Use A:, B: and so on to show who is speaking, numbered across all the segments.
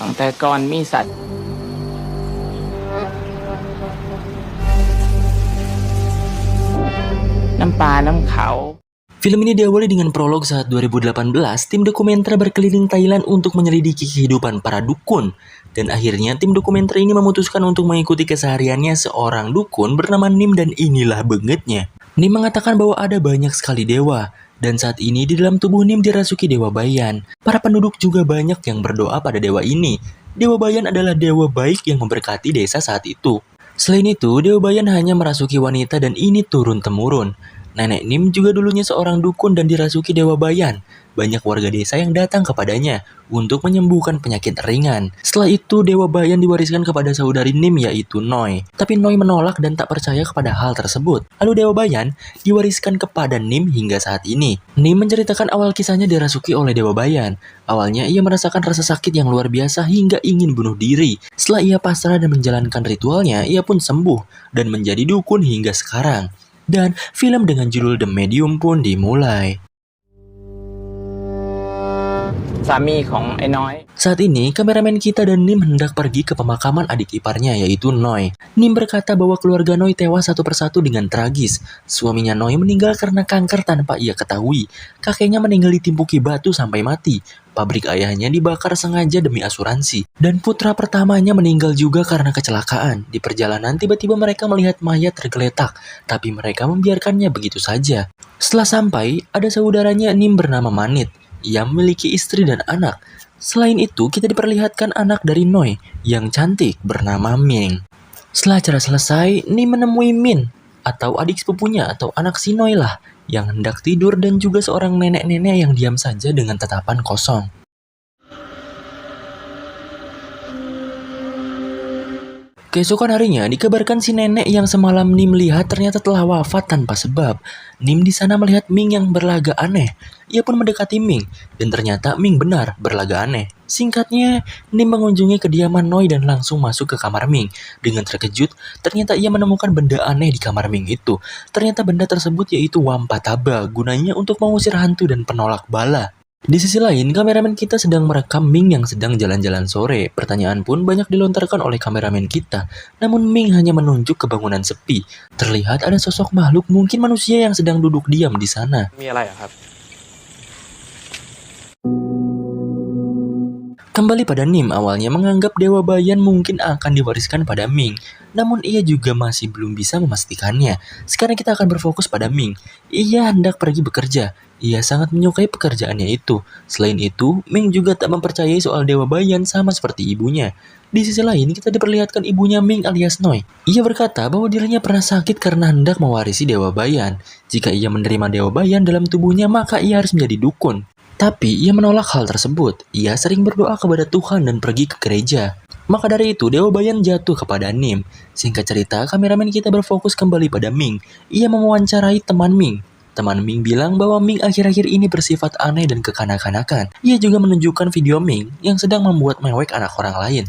A: ตั้งแต่ก่อนมีสัตว์น้ำปลาน้ำเขา
B: Film ini diawali dengan prolog saat 2018, tim dokumenter berkeliling Thailand untuk menyelidiki kehidupan para dukun. Dan akhirnya tim dokumenter ini memutuskan untuk mengikuti kesehariannya seorang dukun bernama Nim, dan inilah bengetnya. Nim mengatakan bahwa ada banyak sekali dewa, dan saat ini di dalam tubuh Nim dirasuki dewa bayan. Para penduduk juga banyak yang berdoa pada dewa ini. Dewa bayan adalah dewa baik yang memberkati desa saat itu. Selain itu, dewa bayan hanya merasuki wanita dan ini turun-temurun. Nenek Nim juga dulunya seorang dukun dan dirasuki dewa bayan. Banyak warga desa yang datang kepadanya untuk menyembuhkan penyakit ringan. Setelah itu, dewa bayan diwariskan kepada saudari Nim yaitu Noi. Tapi Noi menolak dan tak percaya kepada hal tersebut. Lalu dewa bayan diwariskan kepada Nim hingga saat ini. Nim menceritakan awal kisahnya dirasuki oleh dewa bayan. Awalnya ia merasakan rasa sakit yang luar biasa hingga ingin bunuh diri. Setelah ia pasrah dan menjalankan ritualnya, ia pun sembuh dan menjadi dukun hingga sekarang. Dan film dengan judul The Medium pun dimulai.
A: สามีของไอ้น้อย
B: Saat ini, kameramen kita dan Nim hendak pergi ke pemakaman adik iparnya yaitu Noi. Nim berkata bahwa keluarga Noi tewas satu persatu dengan tragis. Suaminya Noi meninggal karena kanker tanpa ia ketahui. Kakeknya meninggal ditimpuki batu sampai mati. Pabrik ayahnya dibakar sengaja demi asuransi. Dan putra pertamanya meninggal juga karena kecelakaan. Di perjalanan tiba-tiba mereka melihat mayat tergeletak, tapi mereka membiarkannya begitu saja. Setelah sampai, ada saudaranya Nim bernama Manit. Ia memiliki istri dan anak. Selain itu, kita diperlihatkan anak dari Noi yang cantik bernama Ming. Setelah acara selesai, Nim menemui Min atau adik sepupunya atau anak si Noi lah yang hendak tidur dan juga seorang nenek-nenek yang diam saja dengan tatapan kosong. Keesokan harinya dikabarkan si nenek yang semalam Nim lihat ternyata telah wafat tanpa sebab. Nim di sana melihat Ming yang berlaga aneh. Ia pun mendekati Ming dan ternyata Ming benar berlaga aneh. Singkatnya, Nim mengunjungi kediaman Noi dan langsung masuk ke kamar Ming. Dengan terkejut, ternyata ia menemukan benda aneh di kamar Ming itu. Ternyata benda tersebut yaitu wampataba, gunanya untuk mengusir hantu dan penolak bala. Di sisi lain, kameramen kita sedang merekam Ming yang sedang jalan-jalan sore. Pertanyaan pun banyak dilontarkan oleh kameramen kita. Namun Ming hanya menunjuk ke bangunan sepi. Terlihat ada sosok makhluk mungkin manusia yang sedang duduk diam di sana.
A: มีอะไรอะครับ
B: Kembali pada Nim, awalnya menganggap dewa bayan mungkin akan diwariskan pada Ming. Namun ia juga masih belum bisa memastikannya. Sekarang kita akan berfokus pada Ming. Ia hendak pergi bekerja. Ia sangat menyukai pekerjaannya itu. Selain itu, Ming juga tak mempercayai soal dewa bayan sama seperti ibunya. Di sisi lain, kita diperlihatkan ibunya Ming alias Noi. Ia berkata bahwa dirinya pernah sakit karena hendak mewarisi dewa bayan. Jika ia menerima dewa bayan dalam tubuhnya, maka ia harus menjadi dukun. Tapi ia menolak hal tersebut. Ia sering berdoa kepada Tuhan dan pergi ke gereja. Maka dari itu, dewa bayan jatuh kepada Nim. Singkat cerita, kameramen kita berfokus kembali pada Ming. Ia mewawancarai teman Ming. Teman Ming bilang bahwa Ming akhir-akhir ini bersifat aneh dan kekanak-kanakan. Ia juga menunjukkan video Ming yang sedang membuat mewek anak orang lain.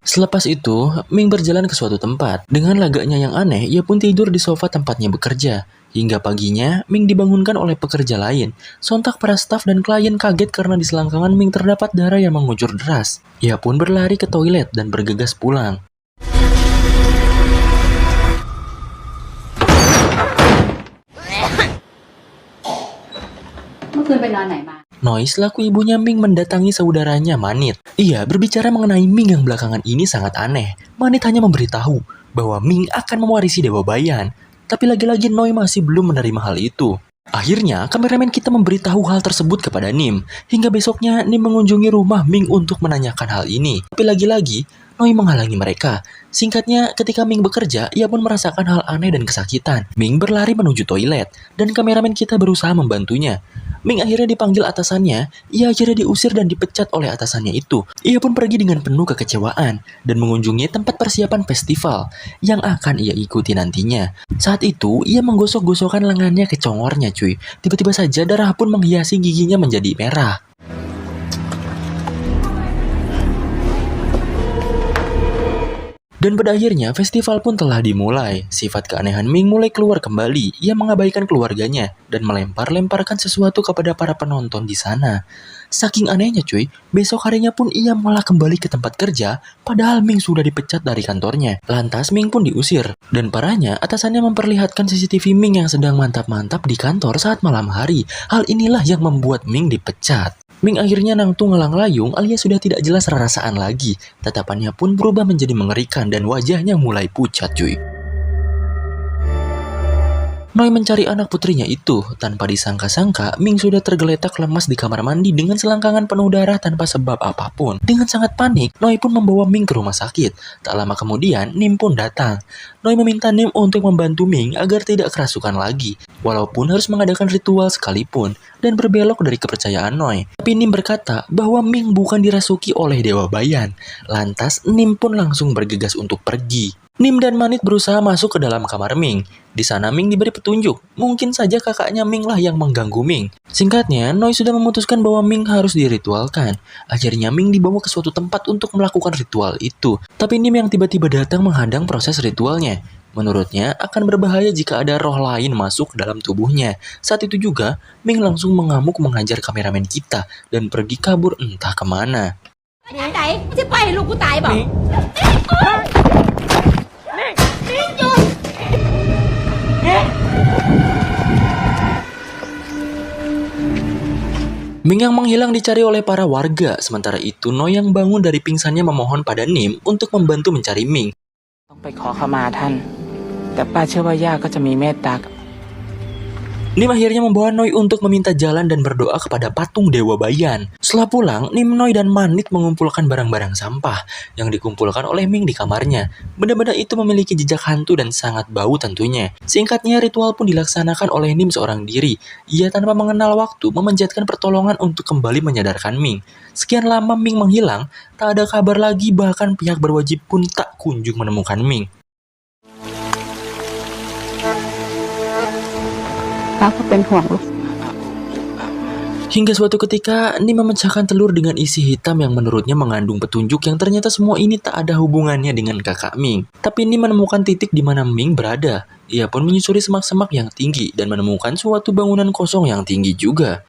B: Selepas itu, Ming berjalan ke suatu tempat. Dengan lagaknya yang aneh, ia pun tidur di sofa tempatnya bekerja. Hingga paginya, Ming dibangunkan oleh pekerja lain. Sontak para staf dan klien kaget karena di selangkangan Ming terdapat darah yang mengucur deras. Ia pun berlari ke toilet dan bergegas pulang. Noi selaku ibunya Ming mendatangi saudaranya Manit. Ia berbicara mengenai Ming yang belakangan ini sangat aneh. Manit hanya memberitahu bahwa Ming akan mewarisi dewa bayan. Tapi lagi-lagi Noi masih belum menerima hal itu. Akhirnya, kameramen kita memberitahu hal tersebut kepada Nim. Hingga besoknya, Nim mengunjungi rumah Ming untuk menanyakan hal ini. Tapi lagi-lagi, Noi menghalangi mereka. Singkatnya, ketika Ming bekerja, ia pun merasakan hal aneh dan kesakitan. Ming berlari menuju toilet, dan kameramen kita berusaha membantunya. Ming akhirnya dipanggil atasannya, ia akhirnya diusir dan dipecat oleh atasannya itu. Ia pun pergi dengan penuh kekecewaan dan mengunjungi tempat persiapan festival yang akan ia ikuti nantinya. Saat itu, ia menggosok-gosokkan lengannya ke congornya cuy. Tiba-tiba saja darah pun menghiasi giginya menjadi merah. Dan pada akhirnya festival pun telah dimulai. Sifat keanehan Ming mulai keluar kembali. Ia mengabaikan keluarganya dan melempar-lemparkan sesuatu kepada para penonton di sana. Saking anehnya cuy, besok harinya pun ia malah kembali ke tempat kerja padahal Ming sudah dipecat dari kantornya. Lantas Ming pun diusir. Dan parahnya atasannya memperlihatkan CCTV Ming yang sedang mantap-mantap di kantor saat malam hari. Hal inilah yang membuat Ming dipecat. Ming akhirnya nangtung ngelang-layung alias sudah tidak jelas rasaan lagi. Tatapannya pun berubah menjadi mengerikan dan wajahnya mulai pucat cuy. Noi mencari anak putrinya itu. Tanpa disangka-sangka, Ming sudah tergeletak lemas di kamar mandi dengan selangkangan penuh darah tanpa sebab apapun. Dengan sangat panik, Noi pun membawa Ming ke rumah sakit. Tak lama kemudian, Nim pun datang. Noi meminta Nim untuk membantu Ming agar tidak kerasukan lagi, walaupun harus mengadakan ritual sekalipun, dan berbelok dari kepercayaan Noi. Tapi Nim berkata bahwa Ming bukan dirasuki oleh Dewa Bayan. Lantas, Nim pun langsung bergegas untuk pergi. Nim dan Manit berusaha masuk ke dalam kamar Ming. Di sana Ming diberi petunjuk, mungkin saja kakaknya Ming lah yang mengganggu Ming. Singkatnya, Noi sudah memutuskan bahwa Ming harus diritualkan. Akhirnya Ming dibawa ke suatu tempat untuk melakukan ritual itu. Tapi Nim yang tiba-tiba datang menghadang proses ritualnya. Menurutnya, akan berbahaya jika ada roh lain masuk ke dalam tubuhnya. Saat itu juga, Ming langsung mengamuk menghajar kameramen kita dan pergi kabur entah kemana. Ming yang menghilang dicari oleh para warga. Sementara itu, Noi yang bangun dari pingsannya memohon pada Nim untuk membantu mencari Ming.
A: ต้องไปขอขมาท่าน แต่ป้าเชื่อว่าย่าก็จะมีเมตตา
B: Nim akhirnya membawa Noi untuk meminta jalan dan berdoa kepada patung Dewa Bayan. Setelah pulang, Nim, Noi, dan Manit mengumpulkan barang-barang sampah yang dikumpulkan oleh Ming di kamarnya. Benda-benda itu memiliki jejak hantu dan sangat bau tentunya. Singkatnya, ritual pun dilaksanakan oleh Nim seorang diri. Ia tanpa mengenal waktu memanjatkan pertolongan untuk kembali menyadarkan Ming. Sekian lama Ming menghilang, tak ada kabar lagi, bahkan pihak berwajib pun tak kunjung menemukan Ming.
C: ป้าก็เป็นห่วงลูก
B: Hingga suatu ketika, Nim memecahkan telur dengan isi hitam yang menurutnya mengandung petunjuk yang ternyata semua ini tak ada hubungannya dengan kakak Ming. Tapi Nim menemukan titik di mana Ming berada. Ia pun menyusuri semak-semak yang tinggi dan menemukan suatu bangunan kosong yang tinggi juga.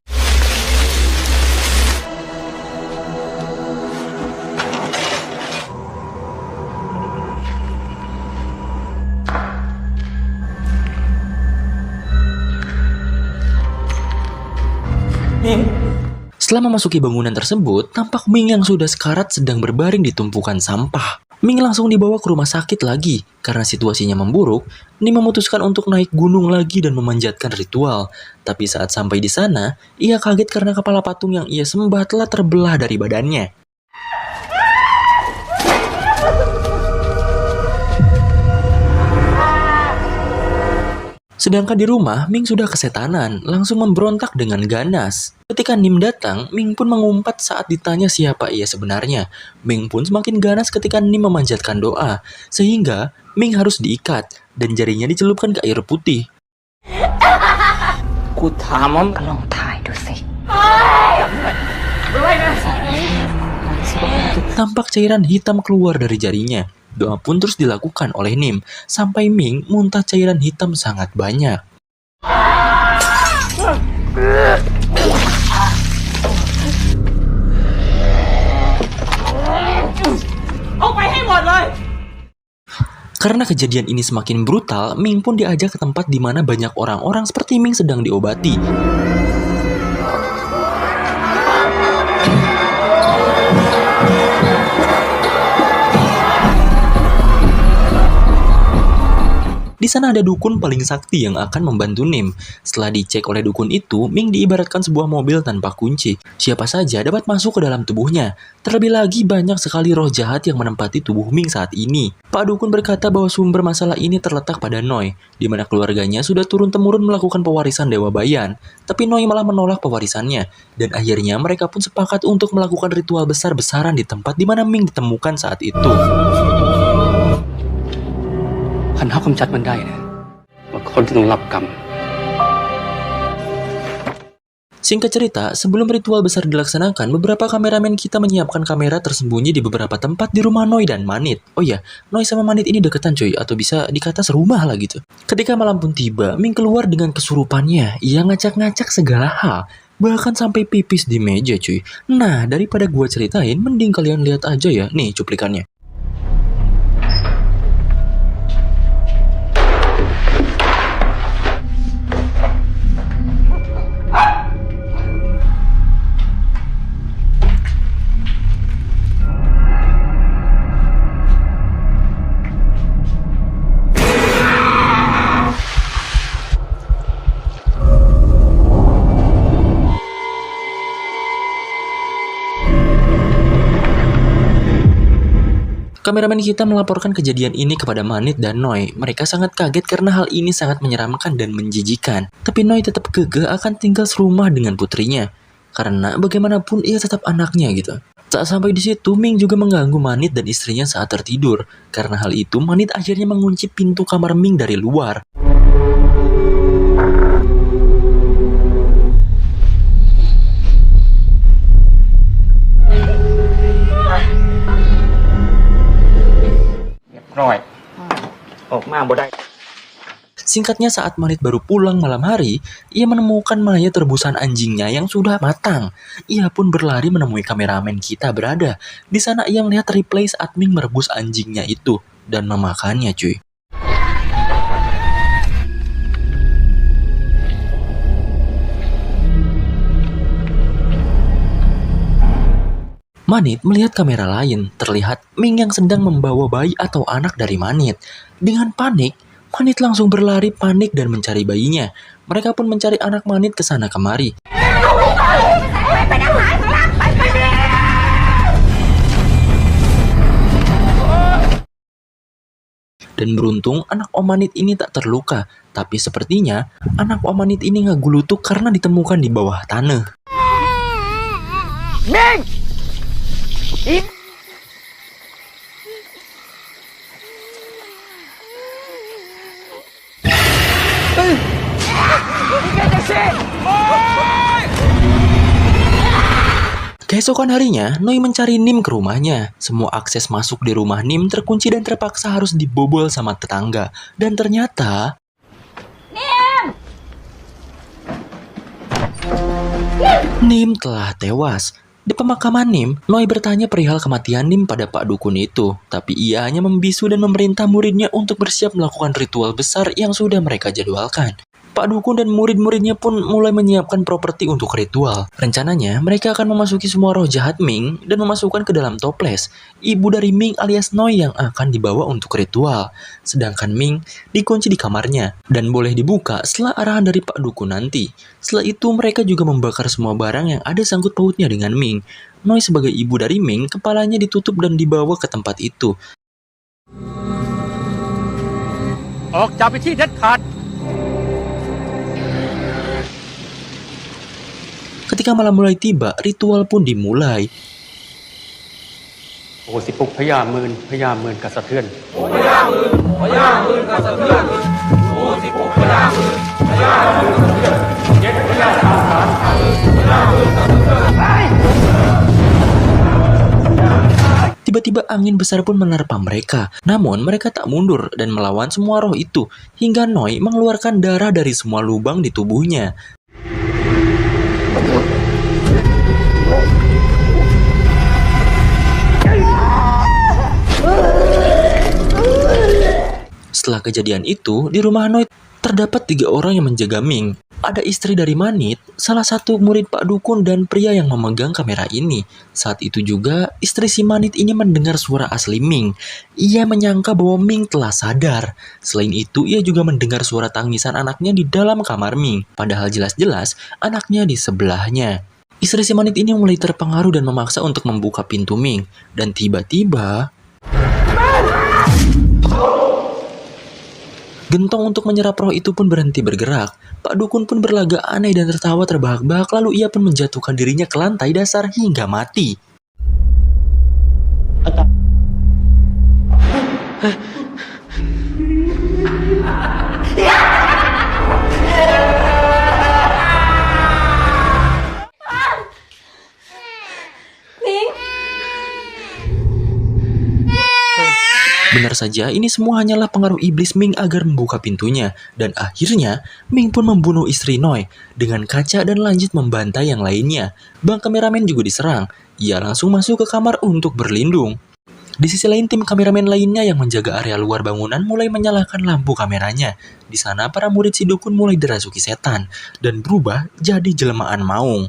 B: Setelah memasuki bangunan tersebut, tampak Ming yang sudah sekarat sedang berbaring di tumpukan sampah. Ming langsung dibawa ke rumah sakit lagi. Karena situasinya memburuk, Nim memutuskan untuk naik gunung lagi dan memanjatkan ritual. Tapi saat sampai di sana, ia kaget karena kepala patung yang ia sembah telah terbelah dari badannya. Sedangkan di rumah, Ming sudah kesetanan, langsung memberontak dengan ganas. Ketika Nim datang, Ming pun mengumpat saat ditanya siapa ia sebenarnya. Ming pun semakin ganas ketika Nim memanjatkan doa, sehingga Ming harus diikat dan jarinya dicelupkan ke air putih.
A: กูถามว่า
C: ก็ลองถ่ายดูสิ
B: Tampak cairan hitam keluar dari jarinya. Doa pun terus dilakukan oleh Nim, sampai Ming muntah cairan hitam sangat banyak. Karena kejadian ini semakin brutal, Ming pun diajak ke tempat di mana banyak orang-orang seperti Ming sedang diobati. Di sana ada dukun paling sakti yang akan membantu Nim. Setelah dicek oleh dukun itu, Ming diibaratkan sebuah mobil tanpa kunci. Siapa saja dapat masuk ke dalam tubuhnya. Terlebih lagi banyak sekali roh jahat yang menempati tubuh Ming saat ini. Pak dukun berkata bahwa sumber masalah ini terletak pada Noi, di mana keluarganya sudah turun-temurun melakukan pewarisan Dewa Bayan. Tapi Noi malah menolak pewarisannya. Dan akhirnya mereka pun sepakat untuk melakukan ritual besar-besaran di tempat di mana Ming ditemukan saat itu.
D: คันเฮากำจัดมันได้นะว่าคนที่ต้องรับกรรม
B: Singkat cerita, sebelum ritual besar dilaksanakan, beberapa kameramen kita menyiapkan kamera tersembunyi di beberapa tempat di rumah Noi dan Manit. Oh iya, Noi sama Manit ini deketan cuy, atau bisa dikata serumah lah gitu. Ketika malam pun tiba, Ming keluar dengan kesurupannya. Ia ngacak-ngacak segala hal, bahkan sampai pipis di meja cuy. Nah, daripada gua ceritain, mending kalian lihat aja ya, nih cuplikannya. Kameramen kita melaporkan kejadian ini kepada Manit dan Noi. Mereka sangat kaget karena hal ini sangat menyeramkan dan menjijikan. Tapi Noi tetap kekeh akan tinggal serumah dengan putrinya. Karena bagaimanapun ia tetap anaknya gitu. Tak sampai di situ, Ming juga mengganggu Manit dan istrinya saat tertidur. Karena hal itu, Manit akhirnya mengunci pintu kamar Ming dari luar.
A: Roy. Bodai.
B: Singkatnya, saat Manit baru pulang malam hari, ia menemukan mayat rebusan anjingnya yang sudah matang. Ia pun berlari menemui kameramen kita berada. Di sana ia melihat replay saat Ming merebus anjingnya itu dan memakannya cuy. Manit melihat kamera lain, terlihat Ming yang sedang membawa bayi atau anak dari Manit. Dengan panik, Manit langsung berlari panik dan mencari bayinya. Mereka pun mencari anak Manit ke sana kemari. Dan beruntung anak Om Manit ini tak terluka. Tapi sepertinya anak Om Manit ini ngegulutuk karena ditemukan di bawah tanah. Keesokan harinya, Noi mencari Nim ke rumahnya. Semua akses masuk di rumah Nim terkunci dan terpaksa harus dibobol sama tetangga. Dan ternyata... Nim telah tewas. Di pemakaman Nim, Noi bertanya perihal kematian Nim pada Pak Dukun itu. Tapi ia hanya membisu dan memerintah muridnya untuk bersiap melakukan ritual besar yang sudah mereka jadwalkan. Pak Dukun dan murid-muridnya pun mulai menyiapkan properti untuk ritual. Rencananya, mereka akan memasuki semua roh jahat Ming dan memasukkan ke dalam toples, ibu dari Ming alias Noi yang akan dibawa untuk ritual. Sedangkan Ming dikunci di kamarnya dan boleh dibuka setelah arahan dari Pak Dukun nanti. Setelah itu, mereka juga membakar semua barang yang ada sangkut pautnya dengan Ming. Noi sebagai ibu dari Ming, kepalanya ditutup dan dibawa ke tempat itu.
D: ออกจากไปที่เด็ดขาด
B: Ketika malam mulai tiba, ritual pun dimulai.
D: โอ้สิปลุกพญาเมินพญาเมินกระสะเทือน
B: Tiba-tiba angin besar pun menerpa mereka. Namun mereka tak mundur dan melawan semua roh itu. Hingga Noi mengeluarkan darah dari semua lubang di tubuhnya. Setelah kejadian itu, di rumah Noi terdapat 3 orang yang menjaga Ming. Ada istri dari Manit, salah satu murid Pak Dukun dan pria yang memegang kamera ini. Saat itu juga, istri si Manit ini mendengar suara asli Ming. Ia menyangka bahwa Ming telah sadar. Selain itu, ia juga mendengar suara tangisan anaknya di dalam kamar Ming. Padahal jelas-jelas anaknya di sebelahnya. Istri si Manit ini mulai terpengaruh dan memaksa untuk membuka pintu Ming. Dan tiba-tiba... gentong untuk menyerap roh itu pun berhenti bergerak. Pak Dukun pun berlagak aneh dan tertawa terbahak-bahak, lalu ia pun menjatuhkan dirinya ke lantai dasar hingga mati. Benar saja, ini semua hanyalah pengaruh iblis Ming agar membuka pintunya. Dan akhirnya, Ming pun membunuh istri Noi dengan kaca dan lanjut membantai yang lainnya. Bang kameramen juga diserang. Ia langsung masuk ke kamar untuk berlindung. Di sisi lain, tim kameramen lainnya yang menjaga area luar bangunan mulai menyalakan lampu kameranya. Di sana, para murid si dukun mulai dirasuki setan dan berubah jadi jelmaan maung.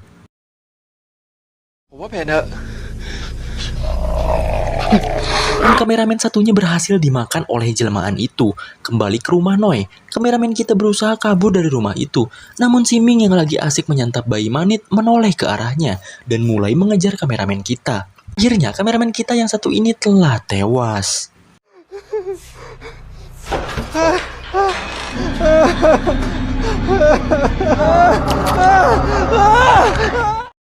B: Dan kameramen satunya berhasil dimakan oleh jelmaan itu. Kembali ke rumah Noi, kameramen kita berusaha kabur dari rumah itu. Namun si Ming yang lagi asik menyantap bayi Manit menoleh ke arahnya dan mulai mengejar kameramen kita. Akhirnya kameramen kita yang satu ini telah tewas.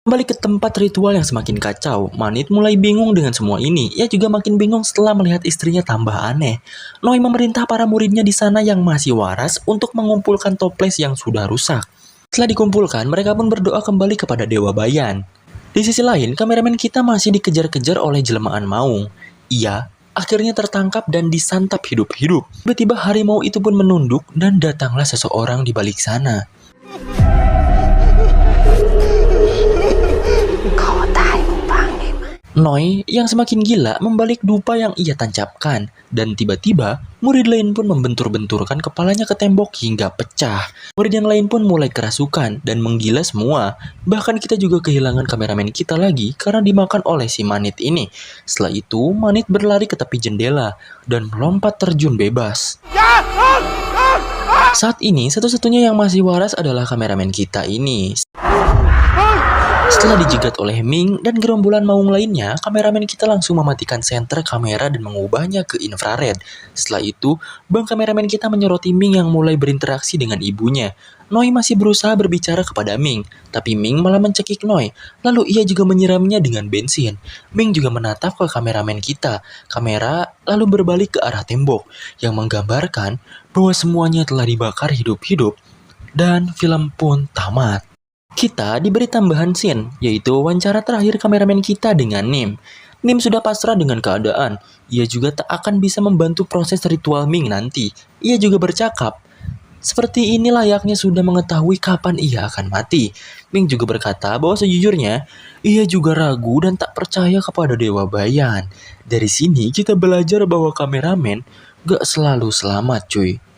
B: Kembali ke tempat ritual yang semakin kacau, Manit mulai bingung dengan semua ini. Ia juga makin bingung setelah melihat istrinya tambah aneh. Noi memerintah para muridnya di sana yang masih waras untuk mengumpulkan toples yang sudah rusak. Setelah dikumpulkan, mereka pun berdoa kembali kepada Dewa Bayan. Di sisi lain, kameramen kita masih dikejar-kejar oleh jelmaan maung. Ia akhirnya tertangkap dan disantap hidup-hidup. Tiba-tiba harimau itu pun menunduk dan datanglah seseorang di balik sana. Noi yang semakin gila membalik dupa yang ia tancapkan, dan tiba-tiba murid lain pun membentur-benturkan kepalanya ke tembok hingga pecah. Murid yang lain pun mulai kerasukan dan menggila semua. Bahkan kita juga kehilangan kameramen kita lagi karena dimakan oleh si Manit ini. Setelah itu, Manit berlari ke tepi jendela dan melompat terjun bebas. Saat ini, satu-satunya yang masih waras adalah kameramen kita ini. Setelah dijegat oleh Ming dan gerombolan maung lainnya, kameramen kita langsung mematikan senter kamera dan mengubahnya ke infrared. Setelah itu, bang kameramen kita menyoroti Ming yang mulai berinteraksi dengan ibunya. Noi masih berusaha berbicara kepada Ming, tapi Ming malah mencekik Noi. Lalu ia juga menyiramnya dengan bensin. Ming juga menatap ke kameramen kita. Kamera lalu berbalik ke arah tembok, yang menggambarkan bahwa semuanya telah dibakar hidup-hidup. Dan film pun tamat. Kita diberi tambahan scene, yaitu wawancara terakhir kameramen kita dengan Nim. Nim sudah pasrah dengan keadaan. Ia juga tak akan bisa membantu proses ritual Ming nanti. Ia juga bercakap, seperti ini layaknya sudah mengetahui kapan ia akan mati. Ming juga berkata bahwa sejujurnya, ia juga ragu dan tak percaya kepada Dewa Bayan. Dari sini kita belajar bahwa kameramen gak selalu selamat cuy.